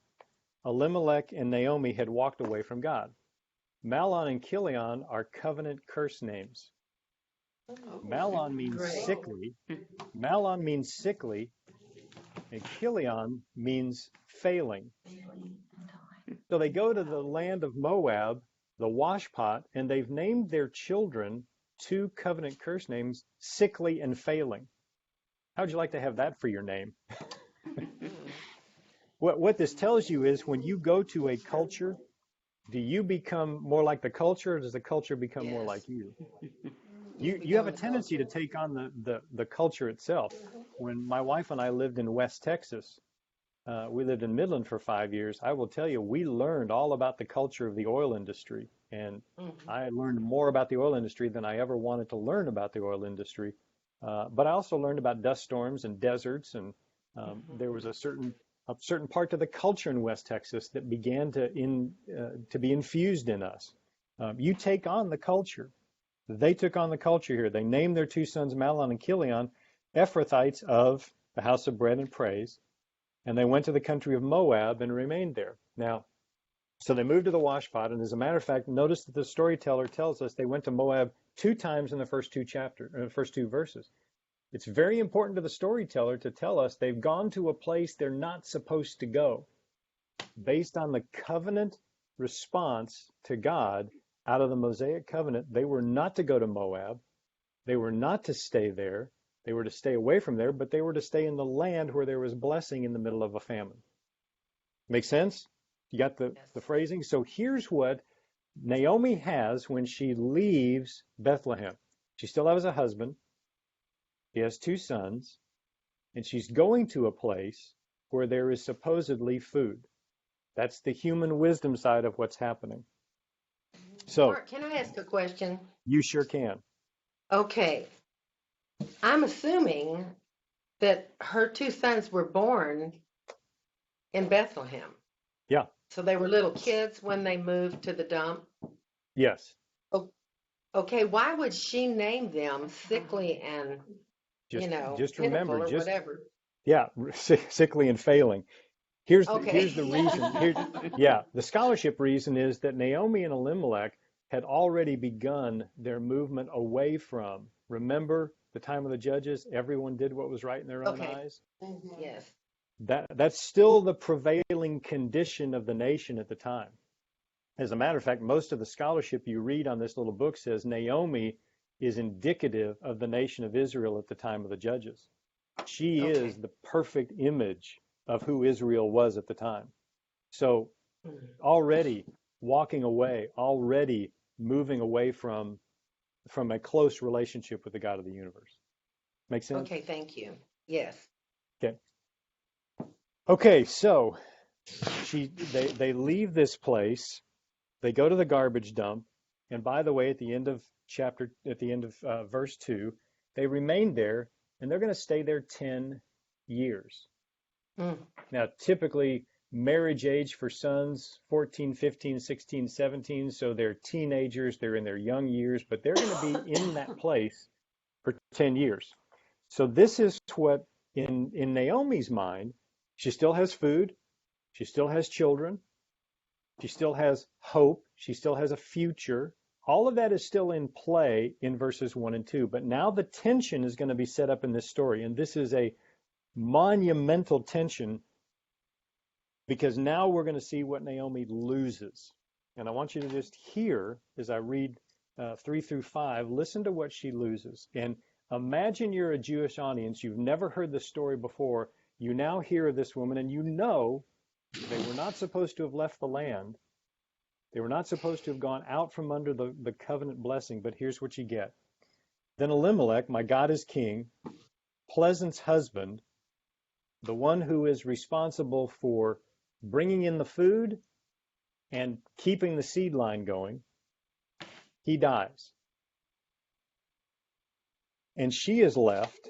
Elimelech and Naomi had walked away from God. Mahlon and Chilion are covenant curse names. Mahlon means sickly. Mahlon means sickly, And Kilion means failing. So they go to the land of Moab, the washpot, and they've named their children 2 covenant curse names, sickly and failing. How'd you like to have that for your name? What this tells you is when you go to a culture, do you become more like the culture, or does the culture become more like you? You have a tendency to take on the culture itself. When my wife and I lived in West Texas, we lived in Midland for 5 years. I will tell you, we learned all about the culture of the oil industry. And I learned more about the oil industry than I ever wanted to learn about the oil industry. But I also learned about dust storms and deserts. And there was a certain part of the culture in West Texas that began to be infused in us. You take on the culture. They took on the culture here. They named their 2 sons, Mahlon and Kilion, Ephrathites of the house of bread and praise. And they went to the country of Moab and remained there. Now, so they moved to the washpot. And as a matter of fact, notice that the storyteller tells us they went to Moab 2 times in the first 2 verses. It's very important to the storyteller to tell us they've gone to a place they're not supposed to go. Based on the covenant response to God out of the Mosaic covenant, they were not to go to Moab. They were not to stay there. They were to stay away from there, but they were to stay in the land where there was blessing in the middle of a famine. Make sense? You got the phrasing? So here's what Naomi has when she leaves Bethlehem. She still has a husband. She has 2 sons. And she's going to a place where there is supposedly food. That's the human wisdom side of what's happening. So, Mark, can I ask a question? You sure can. Okay. I'm assuming that her 2 sons were born in Bethlehem. Yeah. So they were little kids when they moved to the dump. Yes. Okay, why would she name them sickly and, Just pitiful remember, or whatever? Yeah, sickly and failing. Here's Okay. the reason. The scholarship reason is that Naomi and Elimelech had already begun their movement away from. Remember the time of the judges? Everyone did what was right in their own eyes. Yes. That's still the prevailing condition of the nation at the time. As a matter of fact, most of the scholarship you read on this little book says Naomi is indicative of the nation of Israel at the time of the judges. She is the perfect image of who Israel was at the time. So already walking away, already moving away from a close relationship with the God of the universe. Make sense? Okay, thank you. Yes. Okay, so they leave this place, they go to the garbage dump, and by the way, at the end of verse 2, they remain there, and they're going to stay there 10 years. Now, typically, marriage age for sons, 14, 15, 16, 17, so they're teenagers, they're in their young years, but they're going to be in that place for 10 years. So this is what, in Naomi's mind, she still has food, she still has children, she still has hope, she still has a future. All of that is still in play in verses 1 and 2, but now the tension is going to be set up in this story, and this is a monumental tension because now we're going to see what Naomi loses. And I want you to just hear, as I read 3 through 5, listen to what she loses. And imagine you're a Jewish audience, you've never heard this story before, you now hear of this woman, and you know they were not supposed to have left the land. They were not supposed to have gone out from under the covenant blessing, but here's what you get. Then Elimelech, my God is king, Pleasant's husband, the one who is responsible for bringing in the food and keeping the seed line going, he dies. And she is left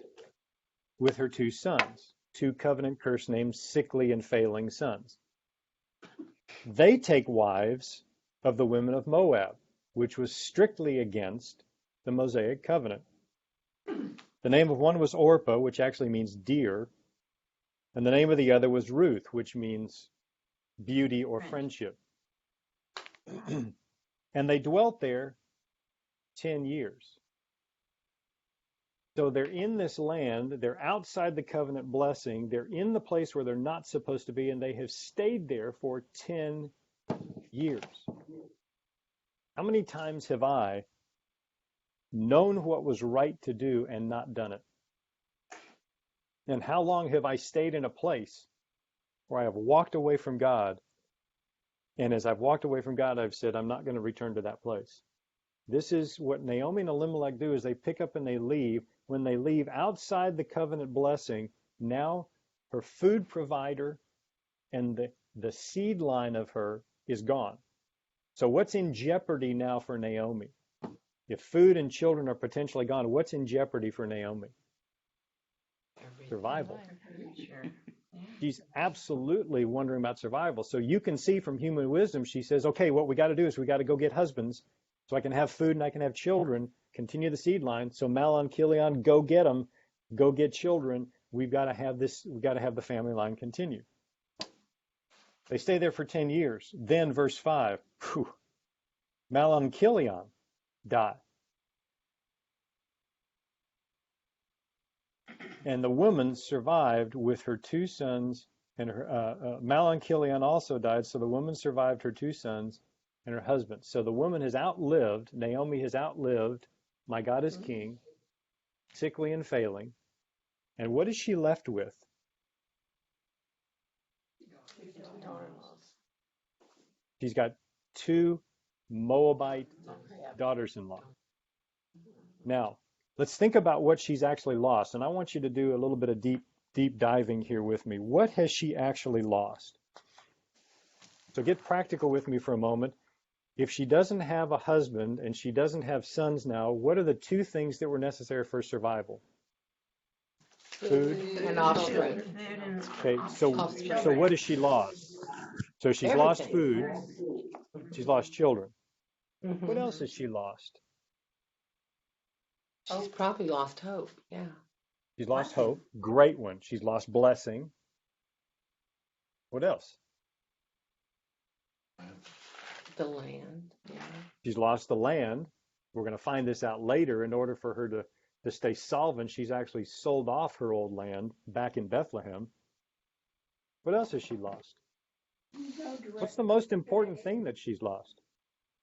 with her 2 sons, 2 covenant curse named sickly and failing sons. They take wives of the women of Moab, which was strictly against the Mosaic covenant. The name of one was Orpah, which actually means deer, and the name of the other was Ruth, which means beauty or friendship. And they dwelt there 10 years. So they're in this land, they're outside the covenant blessing, they're in the place where they're not supposed to be, and they have stayed there for 10 years. How many times have I known what was right to do and not done it? And how long have I stayed in a place where I have walked away from God, and as I've walked away from God, I've said, I'm not going to return to that place. This is what Naomi and Elimelech do, is they pick up and they leave. When they leave outside the covenant blessing, now her food provider and the seed line of her is gone. So what's in jeopardy now for Naomi? If food and children are potentially gone, what's in jeopardy for Naomi? Survival. Sure. She's absolutely wondering about survival. So you can see from human wisdom, she says, okay, what we got to do is we got to go get husbands so I can have food and I can have children, continue the seed line. So Mahlon, Chilion, go get them, go get children. We've got to have this, we've got to have the family line continue. They stay there for 10 years. Then verse 5, Mahlon and Chilion die. And the woman survived with her 2 sons, and her Mahlon and Chilion also died. So the woman survived her 2 sons and her husband. So the woman has outlived, Naomi has outlived, my God is king, sickly and failing. And what is she left with? She's got 2 Moabite daughters-in-law. Now, let's think about what she's actually lost. And I want you to do a little bit of deep diving here with me. What has she actually lost? So get practical with me for a moment. If she doesn't have a husband and she doesn't have sons now, what are the 2 things that were necessary for survival? Food and offspring. Okay, so what has she lost? So she's lost food. She's lost children. Mm-hmm. What else has she lost? She's probably lost hope. Yeah. She's lost hope. Great one. She's lost blessing. What else? The land. Yeah. She's lost the land. We're going to find this out later. In order for her to stay solvent, she's actually sold off her old land back in Bethlehem. What else has she lost? What's the most important thing that she's lost?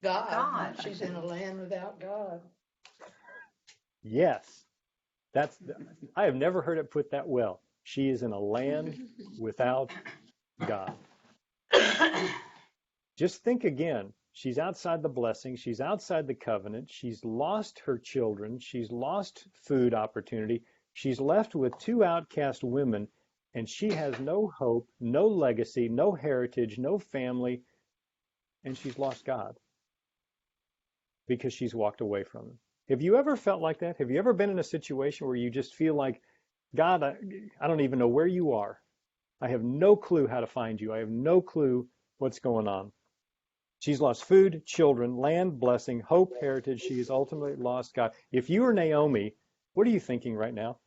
God. She's in a land without God. Yes. I have never heard it put that well. She is in a land without God. Just think again. She's outside the blessing. She's outside the covenant. She's lost her children. She's lost food opportunity. She's left with 2 outcast women, and she has no hope, no legacy, no heritage, no family, and she's lost God because she's walked away from him. Have you ever felt like that? Have you ever been in a situation where you just feel like, God, I don't even know where you are. I have no clue how to find you. I have no clue what's going on. She's lost food, children, land, blessing, hope, heritage. She has ultimately lost God. If you are Naomi, what are you thinking right now?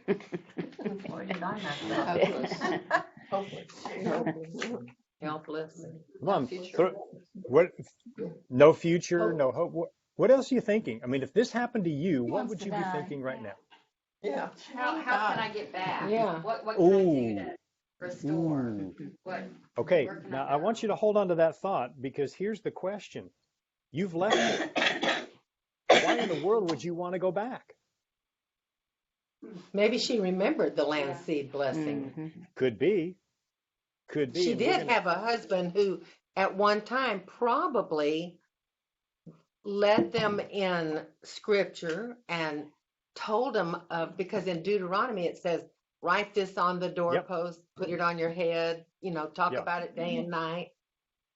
Where did I mess up? Helpless. Come on. What? No future, no hope. What else are you thinking? I mean, if this happened to you, what would you be thinking right now? Yeah. How can I get back? Yeah. What can I do to restore? Ooh. What? Okay, Where can now I I go? want you to hold on to that thought, because here's the question. You've left it. Why in the world would you want to go back? Maybe she remembered the land seed blessing. Could be. Could be. She And we're did gonna- have a husband who, at one time, probably led them in scripture and told them of, because in Deuteronomy it says, write this on the doorpost, put it on your head, talk Yep. about it day and night.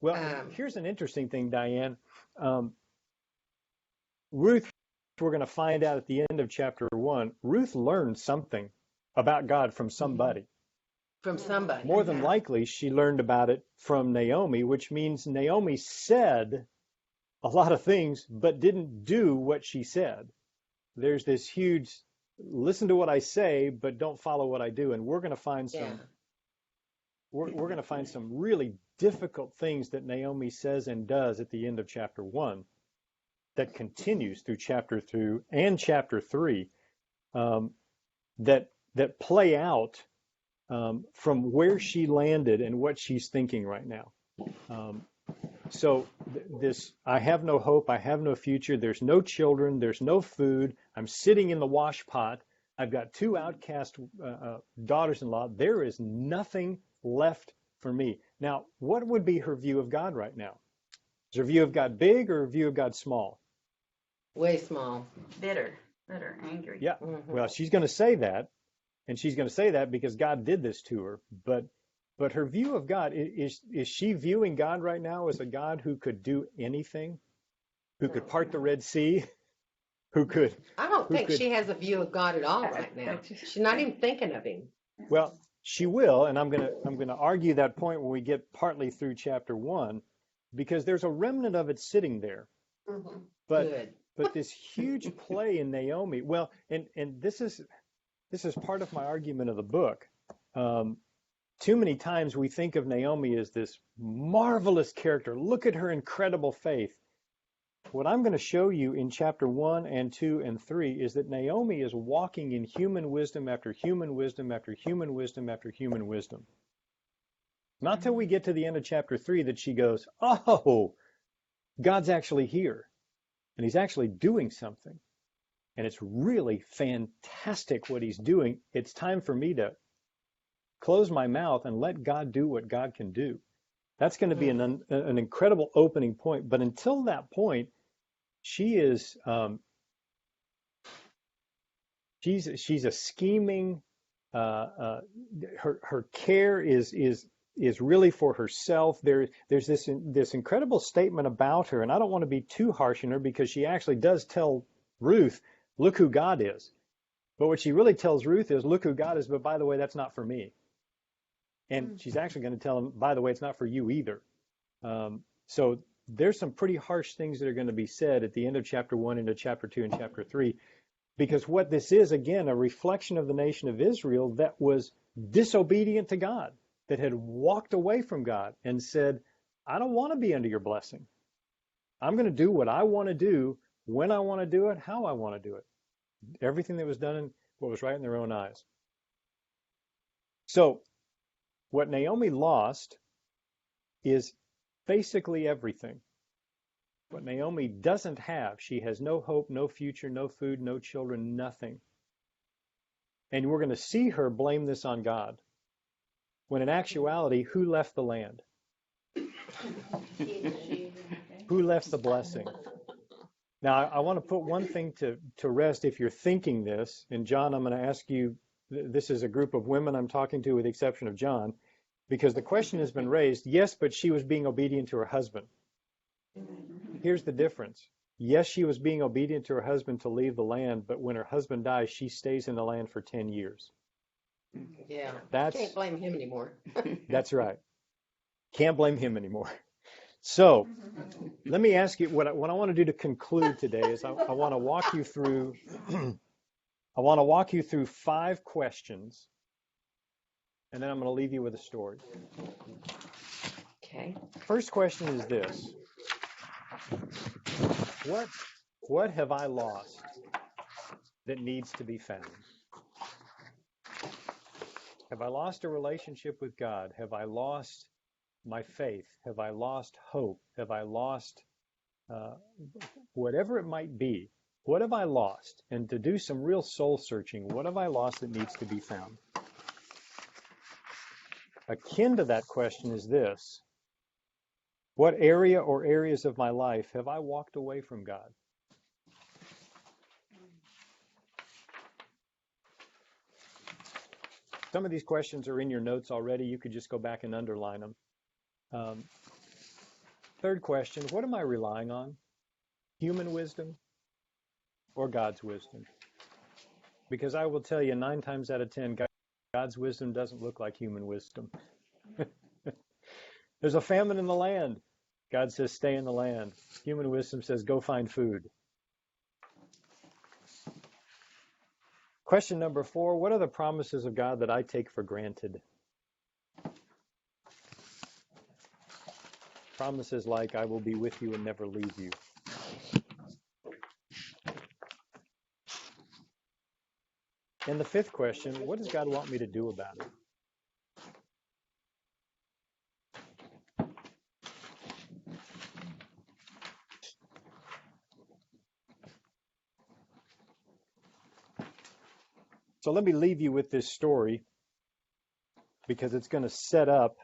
Well, here's an interesting thing, Diane. Ruth, we're going to find out at the end of chapter 1, Ruth learned something about God from somebody. From somebody. More than likely, she learned about it from Naomi, which means Naomi said a lot of things, but didn't do what she said. There's this huge, listen to what I say, but don't follow what I do. And we're going to find some, we're going to find some really difficult things that Naomi says and does at the end of chapter 1. that continues through chapter 2 and chapter 3 that play out from where she landed and what she's thinking right now. So this, I have no hope, I have no future, there's no children, there's no food, I'm sitting in the wash pot, I've got two outcast daughters-in-law, there is nothing left for me. Now, what would be her view of God right now? Is her view of God big or her view of God small? Way small. Bitter, angry. Yeah, Mhm. well, she's going to say that, and she's going to say that because God did this to her, but her view of God, is she viewing God right now as a God who could do anything? Who could part the Red Sea? Who could? I don't Who think could- she has a view of God at all right now. She's not even thinking of him. Well, she will, and I'm gonna argue that point when we get partly through chapter 1, because there's a remnant of it sitting there. But Good. but this huge play in Naomi, well, and this is part of my argument of the book. Too many times we think of Naomi as this marvelous character. Look at her incredible faith. What I'm going to show you in chapter 1 and 2 and 3 is that Naomi is walking in human wisdom after human wisdom after human wisdom after human wisdom. Not till we get to the end of chapter 3 that she goes, oh, God's actually here, and he's actually doing something. And it's really fantastic what he's doing. It's time for me to close my mouth and let God do what God can do. That's going to be an incredible opening point. But until that point, she is she's a scheming. Her care is really for herself. There's this incredible statement about her, and I don't want to be too harsh on her because she actually does tell Ruth, "Look who God is." But what she really tells Ruth is, "Look who God is, but by the way, that's not for me." And she's actually going to tell him, by the way, it's not for you either. So there's some pretty harsh things that are going to be said at the end of chapter 1 into chapter 2 and chapter 3, because what this is, again, a reflection of the nation of Israel that was disobedient to God, that had walked away from God and said, I don't want to be under your blessing. I'm going to do what I want to do, when I want to do it, how I want to do it. Everything that was done in what was right in their own eyes. So what Naomi lost is basically everything. What Naomi doesn't have, she has no hope, no future, no food, no children, nothing. And we're going to see her blame this on God, when in actuality, who left the land? Who left the blessing? Now, I want to put one thing to rest if you're thinking this, and John, I'm going to ask you, this is a group of women I'm talking to with the exception of John, because the question has been raised, yes, but she was being obedient to her husband. Here's the difference. Yes, she was being obedient to her husband to leave the land, but when her husband dies, she stays in the land for 10 years. Yeah. That's, Can't blame him anymore. that's right. Can't blame him anymore. So let me ask you, what I want to do to conclude today is I want to walk you through I want to walk you through 5 questions, and then I'm going to leave you with a story. Okay. First question is this. What have I lost that needs to be found? Have I lost a relationship with God? Have I lost my faith? Have I lost hope? Have I lost whatever it might be? What have I lost? And to do some real soul searching, what have I lost that needs to be found? Akin to that question is this. What area or areas of my life have I walked away from God? Some of these questions are in your notes already. You could just go back and underline them. Third question, what am I relying on? Human wisdom or God's wisdom? Because I will tell you 9 times out of 10, God's wisdom doesn't look like human wisdom. There's a famine in the land. God says, stay in the land. Human wisdom says, go find food. Question number 4, what are the promises of God that I take for granted? Promises like, I will be with you and never leave you. And the fifth question, what does God want me to do about it? So let me leave you with this story because it's going to set up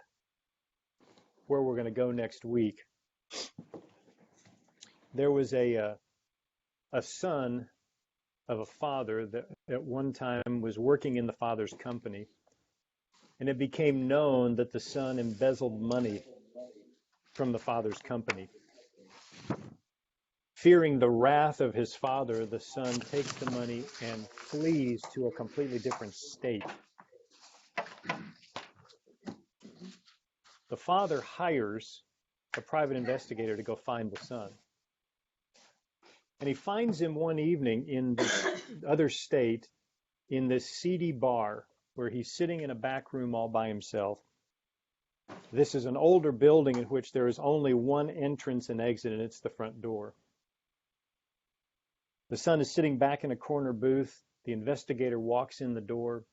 where we're going to go next week. There was a son of a father that at one time was working in the father's company, and it became known that the son embezzled money from the father's company. Fearing the wrath of his father, the son takes the money and flees to a completely different state. The father hires a private investigator to go find the son. And he finds him one evening in this other state in this seedy bar where he's sitting in a back room all by himself. This is an older building in which there is only one entrance and exit, and it's the front door. The son is sitting back in a corner booth. The investigator walks in the door.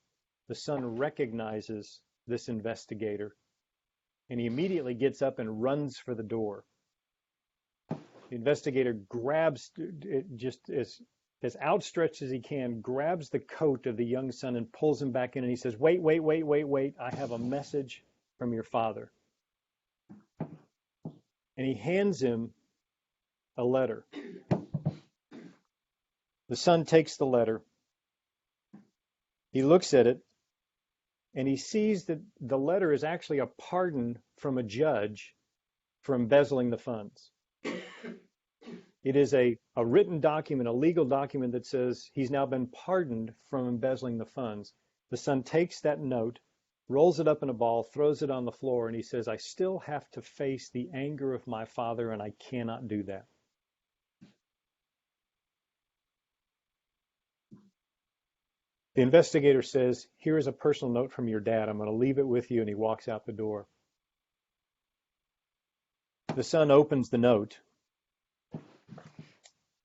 The son recognizes this investigator, and he immediately gets up and runs for the door. The investigator grabs, just as outstretched as he can, grabs the coat of the young son and pulls him back in, and he says, wait, I have a message from your father. And he hands him a letter. The son takes the letter. He looks at it, and he sees that the letter is actually a pardon from a judge for embezzling the funds. It is a written document, a legal document that says he's now been pardoned from embezzling the funds. The son takes that note, rolls it up in a ball, throws it on the floor, and he says, I still have to face the anger of my father, and I cannot do that. The investigator says, here is a personal note from your dad. I'm going to leave it with you, and he walks out the door. The son opens the note,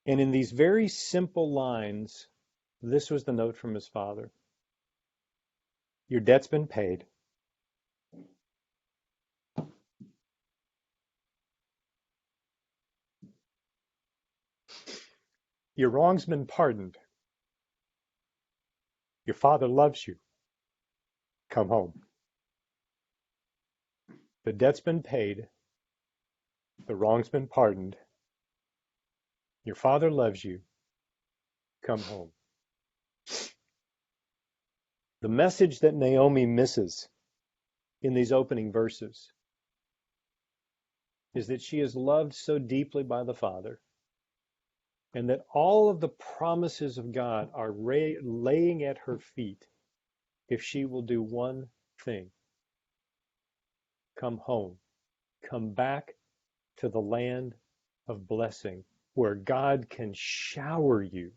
and in these very simple lines, this was the note from his father. Your debt's been paid. Your wrong's been pardoned. Your father loves you. Come home. The debt's been paid. The wrong's been pardoned. Your father loves you. Come home. The message that Naomi misses in these opening verses is that she is loved so deeply by the Father, and that all of the promises of God are laying at her feet if she will do one thing. Come home. Come back to the land of blessing, where God can shower you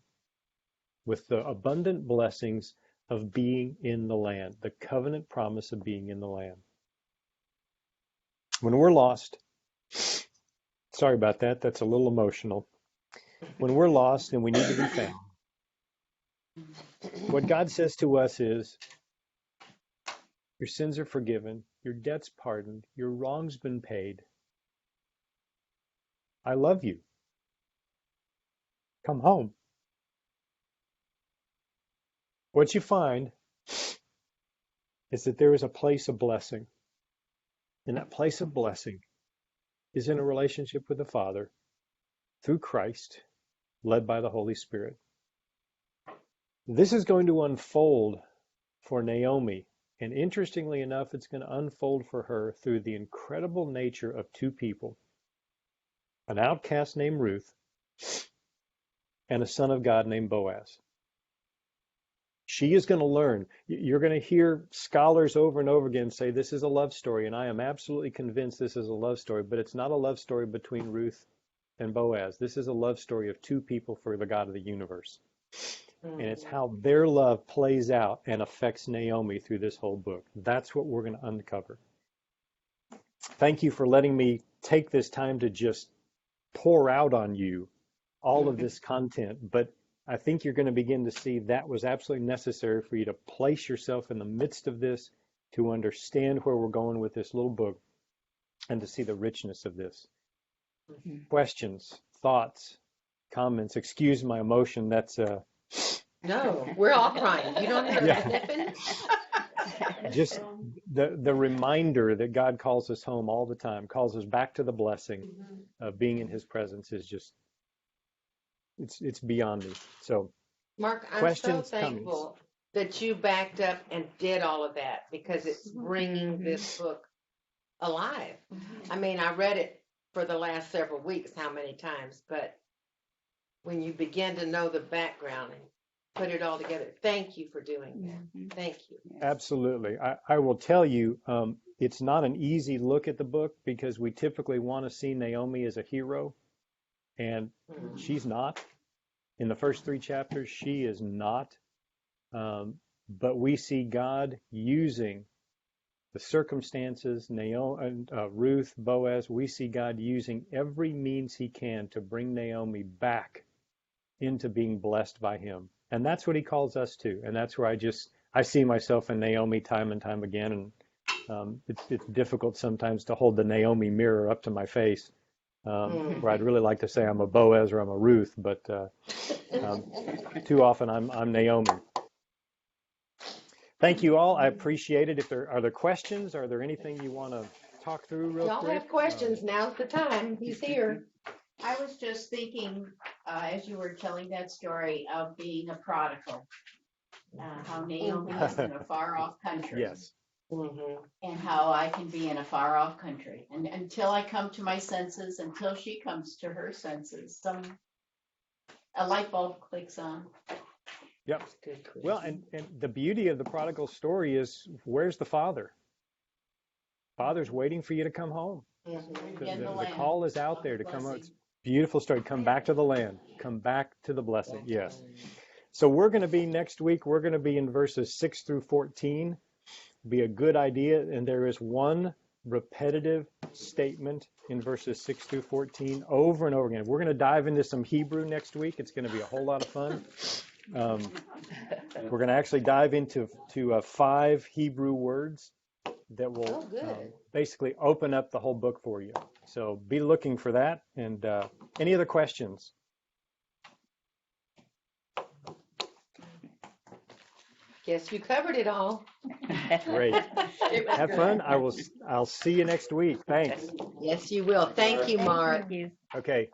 with the abundant blessings of being in the land, the covenant promise of being in the land. When we're lost, sorry about that, that's a little emotional. When we're lost and we need to be found, what God says to us is, your sins are forgiven, your debt's pardoned, your wrong's been paid. I love you. Come home. What you find is that there is a place of blessing. And that place of blessing is in a relationship with the Father through Christ, led by the Holy Spirit. This is going to unfold for Naomi. And interestingly enough, it's going to unfold for her through the incredible nature of two people, an outcast named Ruth and a son of God named Boaz. She is going to learn. You're going to hear scholars over and over again say this is a love story, and I am absolutely convinced this is a love story, but it's not a love story between Ruth and Boaz. This is a love story of two people for the God of the universe. And it's how their love plays out and affects Naomi through this whole book. That's what we're going to uncover. Thank you for letting me take this time to just pour out on you all of this content, but I think you're going to begin to see that was absolutely necessary for you to place yourself in the midst of this, to understand where we're going with this little book, and to see the richness of this. Questions, thoughts, comments? Excuse my emotion. That's No, we're all crying. You don't hear Yeah. us sniffing? just the reminder that God calls us home all the time, calls us back to the blessing of being in his presence is just, it's beyond me. So Mark, I'm so questions, thankful that you backed up and did all of that, because it's bringing this book alive. I mean, I read it for the last several weeks, how many times, but when you begin to know the background and put it all together, thank you for doing that. Thank you. absolutely. I will tell you, it's not an easy look at the book because we typically want to see Naomi as a hero, and she's not. In the first 3 chapters, she is not. But we see God using the circumstances, Naomi, Ruth, Boaz. We see God using every means he can to bring Naomi back into being blessed by him. And that's what he calls us to. And that's where I see myself in Naomi time and time again. And it's difficult sometimes to hold the Naomi mirror up to my face, where I'd really like to say I'm a Boaz or I'm a Ruth, but too often I'm Naomi. Thank you all. I appreciate it. Are there questions? Are there anything you want to talk through real Y'all quick? have questions, now's the time. He's here. I was just thinking, as you were telling that story of being a prodigal, how Naomi is in a far-off country. Yes. And how I can be in a far-off country. And until I come to my senses, until she comes to her senses, a light bulb clicks on. Yep. Well, and the beauty of the prodigal story is, where's the father? Father's waiting for you to come home. The call is out there to come home. It's a beautiful story. Come back to the land. Come back to the blessing. Yes. So we're going to be next week, we're going to be in verses 6 through 14. Be a good idea. And there is one repetitive statement in verses 6 through 14 over and over again. We're going to dive into some Hebrew next week. It's going to be a whole lot of fun. We're going to actually dive into 5 Hebrew words that will basically open up the whole book for you. So be looking for that. And any other questions? Guess you covered it all. Great. Have fun. I'll see you next week. Thanks. Yes, you will. Thank you, Mark. Thank you. Okay.